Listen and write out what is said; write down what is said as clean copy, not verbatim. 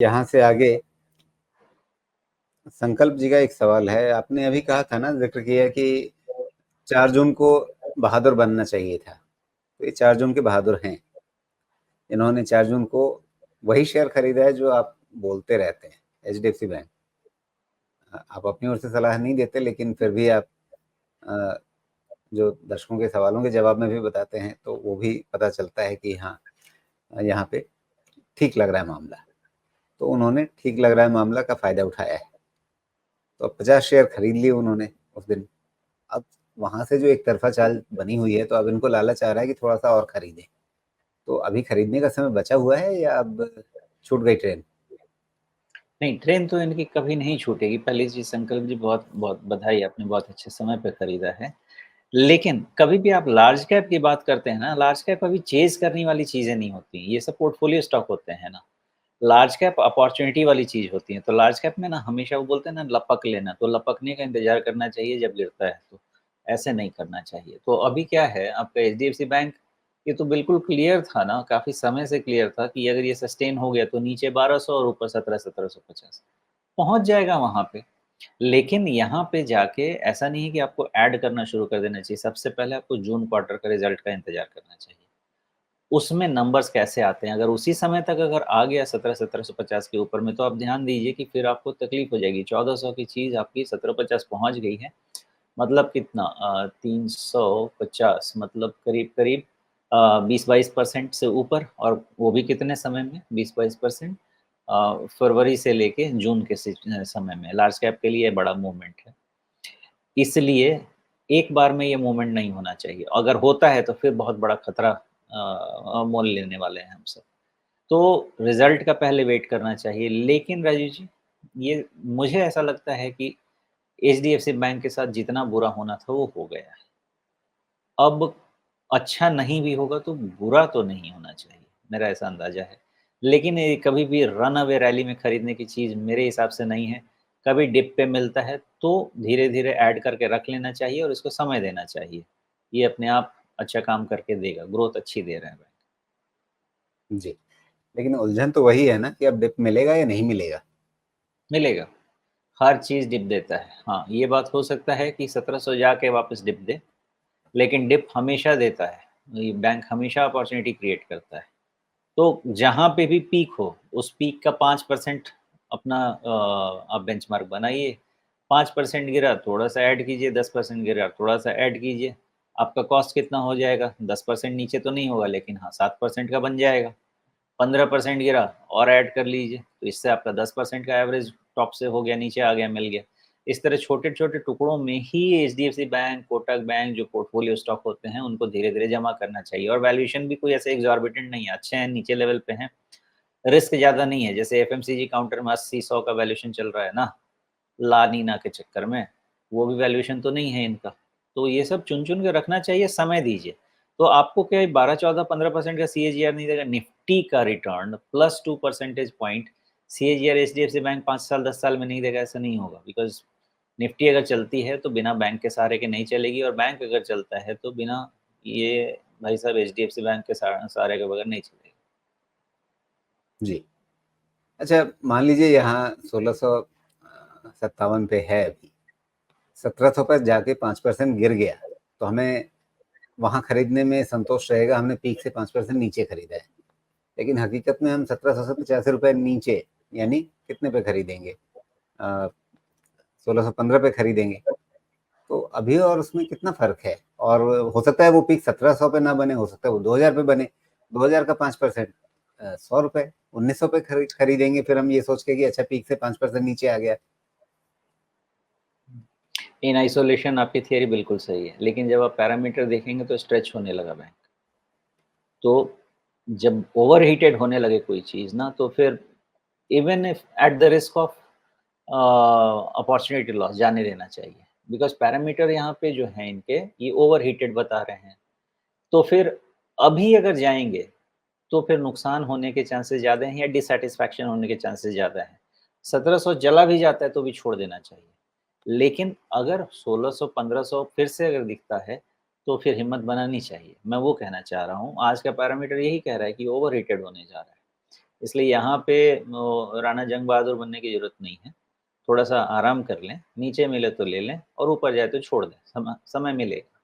यहाँ से आगे संकल्प जी का एक सवाल है। आपने अभी कहा था ना, ज़िक्र किया कि 4 जून को बहादुर बनना चाहिए था। तो ये 4 जून के बहादुर हैं। इन्होंने 4 जून को वही शेयर खरीदा है जो आप बोलते रहते हैं, एचडीएफसी बैंक। आप अपनी ओर से सलाह नहीं देते, लेकिन फिर भी आप अ, जो दर्शकों के सवालों के जवाब में भी बताते हैं, तो वो भी पता चलता है कि हाँ, यहाँ पे ठीक लग रहा है मामला। तो उन्होंने ठीक लग रहा है मामला का फ़ायदा उठाया है। तो अब 50 शेयर खरीद लिए उन्होंने उस दिन। अब वहाँ से जो एक तरफ़ा चाल बनी हुई है, तो अब इनको लालच आ रहा है कि थोड़ा-सा और खरीदें। तो अभी खरीदने का समय बचा हुआ है या अब छूट गई ट्रेन? नहीं, ट्रेन तो इनकी कभी नहीं छूटेगी। पहली चीज़ संकल्प जी बहुत-बहुत बधाई, आपने बहुत अच्छे समय पे खरीदा है। लेकिन कभी भी आप लार्ज कैप की बात करते हैं ना, लार्ज कैप कभी चेज़ करने वाली चीज़ें नहीं होती। ये सब पोर्टफोलियो स्टॉक होते हैं ना। लार्ज कैप अपॉर्च्युनिटी वाली चीज़ होती है। तो लार्ज कैप में ना हमेशा वो बोलते हैं ना लपक लेना, तो लपकने का इंतज़ार करना चाहिए जब गिरता है तो, ऐसे नहीं करना चाहिए। तो अभी क्या है आपका एचडीएफसी बैंक, ये तो बिल्कुल क्लियर था ना, काफ़ी समय से क्लियर था कि अगर ये सस्टेन हो गया तो नीचे 1200 और ऊपर 17-1750 पहुँच जाएगा वहाँ पे। लेकिन यहाँ पे जाके ऐसा नहीं है कि आपको ऐड करना शुरू कर देना चाहिए। सबसे पहले आपको जून क्वार्टर का रिज़ल्ट का इंतज़ार करना चाहिए। उसमें नंबर्स कैसे आते हैं, अगर उसी समय तक अगर आ गया 17-1750 के ऊपर में, तो आप ध्यान दीजिए कि फिर आपको तकलीफ़ हो जाएगी। 1400 की चीज़ आपकी 1750 पहुँच गई है, मतलब कितना 350 मतलब करीब-करीब 20-22% से ऊपर, और वो भी कितने समय में 20-22% फरवरी से लेके जून के समय में। लार्ज कैप के लिए बड़ा मूवमेंट है। इसलिए एक बार में ये मूवमेंट नहीं होना चाहिए। अगर होता है तो फिर बहुत बड़ा खतरा मोल लेने वाले हैं हम सब। तो रिज़ल्ट का पहले वेट करना चाहिए। लेकिन राजीव जी, ये मुझे ऐसा लगता है कि एचडीएफसी बैंक के साथ जितना बुरा होना था वो हो गया है। अब अच्छा नहीं भी होगा तो बुरा तो नहीं होना चाहिए, मेरा ऐसा अंदाज़ा है। लेकिन ये कभी भी रन अवे रैली में खरीदने की चीज़ मेरे हिसाब से नहीं है। कभी डिप पे मिलता है तो धीरे-धीरे ऐड करके रख लेना चाहिए और इसको समय देना चाहिए। ये अपने आप अच्छा काम करके देगा, ग्रोथ अच्छी दे रहा है बैंक। जी। लेकिन उलझन तो वही है ना कि अब डिप मिलेगा या नहीं मिलेगा? मिलेगा, हर चीज़ डिप देता है। हाँ, ये बात हो सकता है कि 1700 जाके वापस डिप दे, लेकिन डिप हमेशा देता है। ये बैंक हमेशा अपॉर्च्युनिटी क्रिएट करता है। तो जहाँ पे भी पीक हो, उस पीक का 5% अपना आप बेंचमार्क बनाइए। 5% गिरा, थोड़ा-सा ऐड कीजिए, 10% गिरा, थोड़ा-सा ऐड कीजिए। आपका कॉस्ट कितना हो जाएगा? 10% नीचे तो नहीं होगा, लेकिन हाँ, 7% का बन जाएगा। 15% गिरा और ऐड कर लीजिए, तो इससे आपका 10% का एवरेज टॉप से हो गया, नीचे आ गया, मिल गया। इस तरह छोटे-छोटे टुकड़ों में ही एचडीएफसी बैंक, कोटक बैंक जो पोर्टफोलियो स्टॉक होते हैं, उनको धीरे-धीरे जमा करना चाहिए, और वैल्यूएशन भी कोई ऐसे एक्सॉर्बिटेंट नहीं है, अच्छे हैं, नीचे लेवल पे हैं, रिस्क ज़्यादा नहीं है। जैसे एफएमसीजी काउंटर में 80-100 का वैल्यूएशन चल रहा है ना, ला नीना के चक्कर में, वो भी वैल्यूएशन तो नहीं है इनका। तो ये सब चुन-चुन के रखना चाहिए, समय दीजिए। तो आपको क्या है 12, 14, 15% का सीएजीआर नहीं देगा, निफ्टी का return plus 2 percentage point CAGR HDFC bank 5 साल, 10 साल में नहीं देगा, ऐसा नहीं होगा। बिकॉज़ निफ्टी अगर चलती है तो बिना बैंक के सहारे के नहीं चलेगी, और बैंक अगर चलता है तो बिना ये भाई साहब एचडीएफसी बैंक के सहारे के बगैर नहीं चलेगा। जी। अच्छा, मान लीजिए यहाँ 1657 पे है अभी, 1700 पे जाके 5% गिर गया, तो हमें वहाँ खरीदने में संतोष रहेगा, हमने पीक से 5% नीचे खरीदा है। लेकिन हकीकत में हम 1700 से 85 रुपए नीचे, यानी कितने पे खरीदेंगे? 1615 पे खरीदेंगे। तो अभी और उसमें कितना फ़र्क है? और हो सकता है वो पीक 1700 पे ना बने, हो सकता है वो 2000 पे बने। 2000 का 5% ₹100, 1900 पे खरीदेंगे फिर हम ये सोच के कि अच्छा पीक से 5% नीचे आ गया। इन आइसोलेशन आपकी थियरी बिल्कुल सही है, लेकिन जब आप पैरामीटर देखेंगे तो स्ट्रेच होने लगा बैंक। तो जब ओवरहीटेड होने लगे कोई चीज़ ना, तो फिर even if at the risk of opportunity loss जाने देना चाहिए। बिकॉज़ पैरामीटर यहाँ पे जो हैं इनके, ये ओवरहीटेड बता रहे हैं। तो फिर अभी अगर जाएँगे, तो फिर नुकसान होने के चांसेस ज़्यादा हैं या डिससैटिस्फैक्शन होने के चांसेस ज़्यादा हैं। 1700 चला भी जाता है तो भी छोड़ देना चाहिए। लेकिन अगर 1600, 1500 फिर से अगर दिखता है, तो फिर हिम्मत बनानी चाहिए। मैं वो कहना चाह रहा हूँ। आज का पैरामीटर यही कह रहा है कि ओवरहीटेड होने जा रहा है। इसलिए यहाँ पे राणा जंग बहादुर बनने की ज़रूरत नहीं है। थोड़ा-सा आराम कर लें, नीचे मिले तो ले लें और ऊपर जाए तो छोड़ दें, समय मिलेगा।